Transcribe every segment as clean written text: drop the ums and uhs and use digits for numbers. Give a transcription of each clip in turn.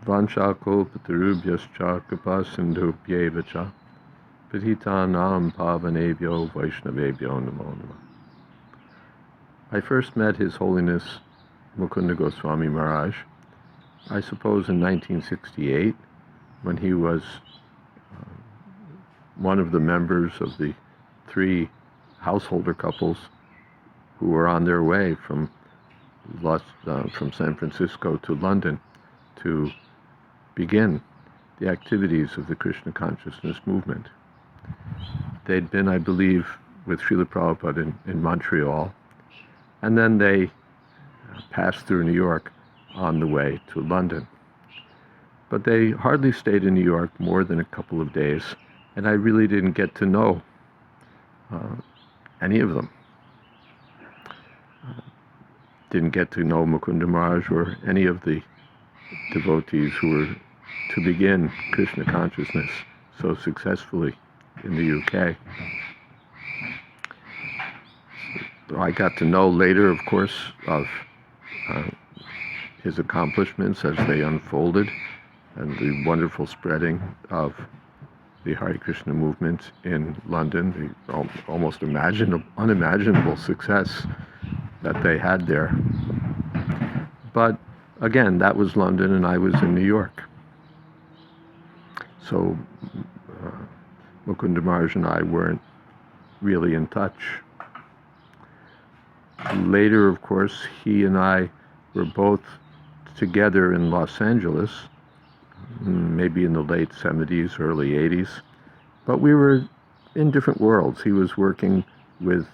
Vanchakalpatarubhyascha Kripasindhubhyevacha Patitanam Pavanebhyo Vaishnavebhyo Namo Namah. I first met His Holiness Mukunda Goswami Maharaj, I suppose in 1968, when he was one of the members of the 3 householder couples who were on their way from San Francisco to London to begin the activities of the Krishna consciousness movement. They'd been, I believe, with Srila Prabhupada in Montreal, and then they passed through New York on the way to London. But they hardly stayed in New York more than a couple of days, and I really didn't get to know any of them. Didn't get to know Mukunda Maharaj or any of the devotees who were to begin Krishna consciousness so successfully in the UK. I got to know later, of course, of his accomplishments as they unfolded and the wonderful spreading of the Hare Krishna movement in London, the almost unimaginable success that they had there. But again, that was London and I was in New York. So Mukunda Maharaj and I weren't really in touch. Later, of course, he and I were both together in Los Angeles, maybe in the late 70s, early 80s, but we were in different worlds. He was working with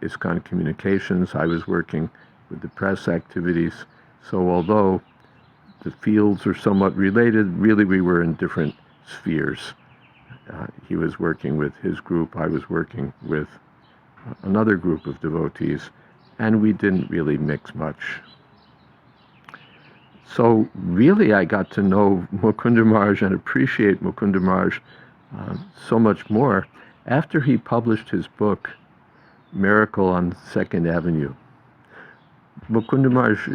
ISKCON Communications, I was working with the press activities, so although the fields are somewhat related, really we were in different spheres. He was working with his group, I was working with another group of devotees, and we didn't really mix much. So really I got to know Mukunda Maharaj and appreciate Mukunda Maharaj so much more after he published his book, Miracle on 2nd Avenue. Mukunda Maharaj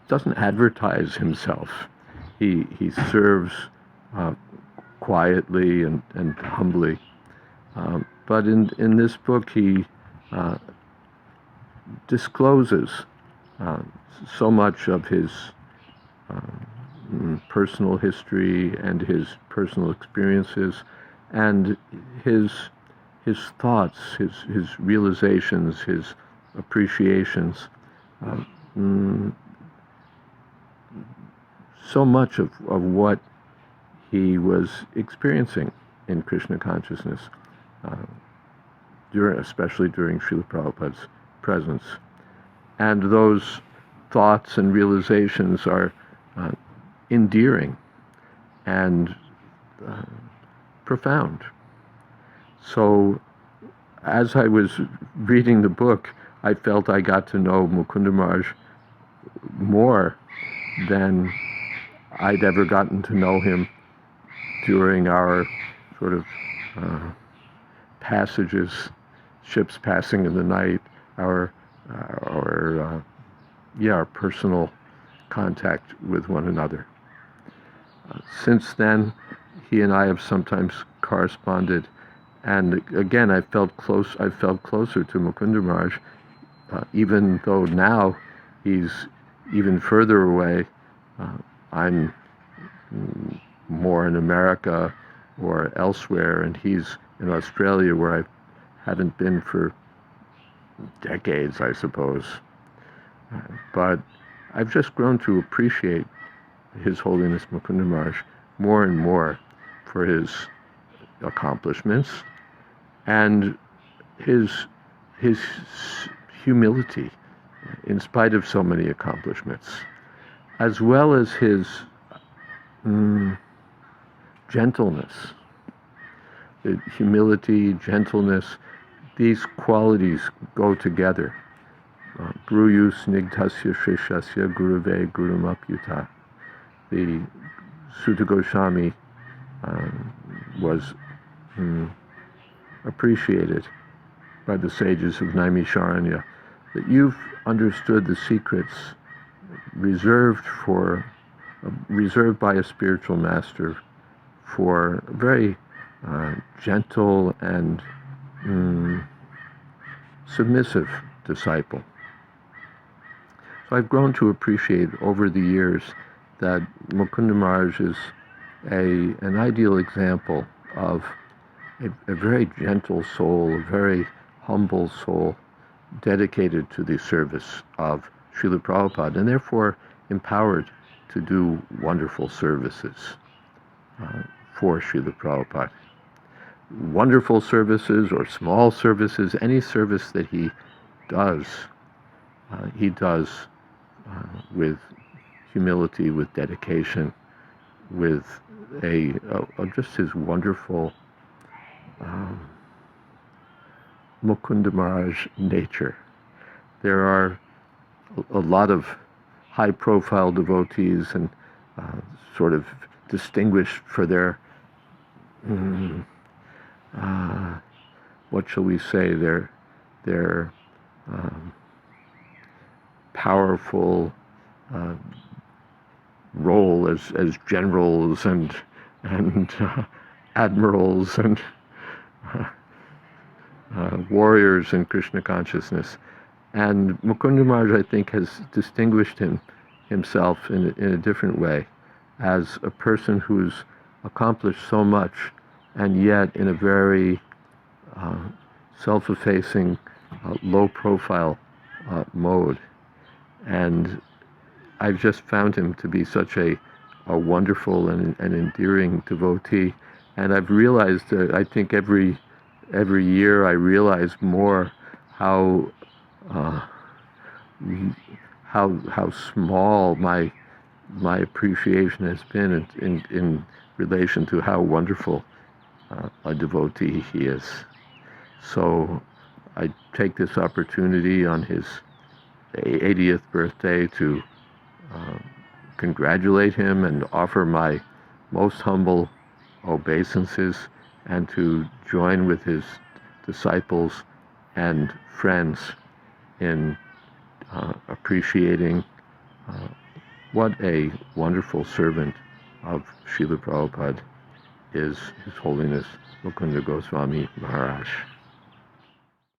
doesn't advertise himself. He serves quietly and humbly. But in this book he discloses so much of his personal history and his personal experiences and his thoughts, his realizations, his appreciations. So much of what he was experiencing in Krishna consciousness, especially during Srila Prabhupada's presence. And those thoughts and realizations are endearing and profound. So as I was reading the book, I felt I got to know Mukunda Maharaj more than I'd ever gotten to know him during our sort of passages, ships passing in the night, our personal contact with one another. Since then, he and I have sometimes corresponded, and again, I felt closer to Mukunda Maharaj, even though now he's even further away. I'm more in America or elsewhere, and he's in Australia, where I haven't been for decades, I suppose. But I've just grown to appreciate His Holiness Mukunda Maharaj more and more for his accomplishments and his humility in spite of so many accomplishments, as well as his gentleness. The humility, gentleness, these qualities go together. Bruyu snigdhasya shrishasya guruve gurumapyuta. The Sutta Goswami was appreciated by the sages of Naimisharanya, that you've understood the secrets reserved for reserved by a spiritual master for a very gentle and submissive disciple. So I've grown to appreciate over the years that Mukunda Maharaj is an ideal example of a very gentle soul, a very humble soul, dedicated to the service of Srila Prabhupada, and therefore empowered to do wonderful services for Srila Prabhupada. Wonderful services or small services, any service that he does with humility, with dedication, with just his wonderful Mukunda Maharaj nature. There are a lot of high-profile devotees and sort of distinguished for their what shall we say, their powerful role as generals and admirals and warriors in Krishna consciousness. And Mukunda Maharaj, I think, has distinguished himself in a different way as a person who's accomplished so much, and yet in a very self-effacing, low-profile mode. And I've just found him to be such a wonderful and endearing devotee. And I've realized, I think every year I realize more how small my appreciation has been in relation to how wonderful a devotee he is. So I take this opportunity on his 80th birthday to congratulate him and offer my most humble obeisances, and to join with his disciples and friends in appreciating what a wonderful servant of Srila Prabhupada is His Holiness Mukunda Goswami Maharaj.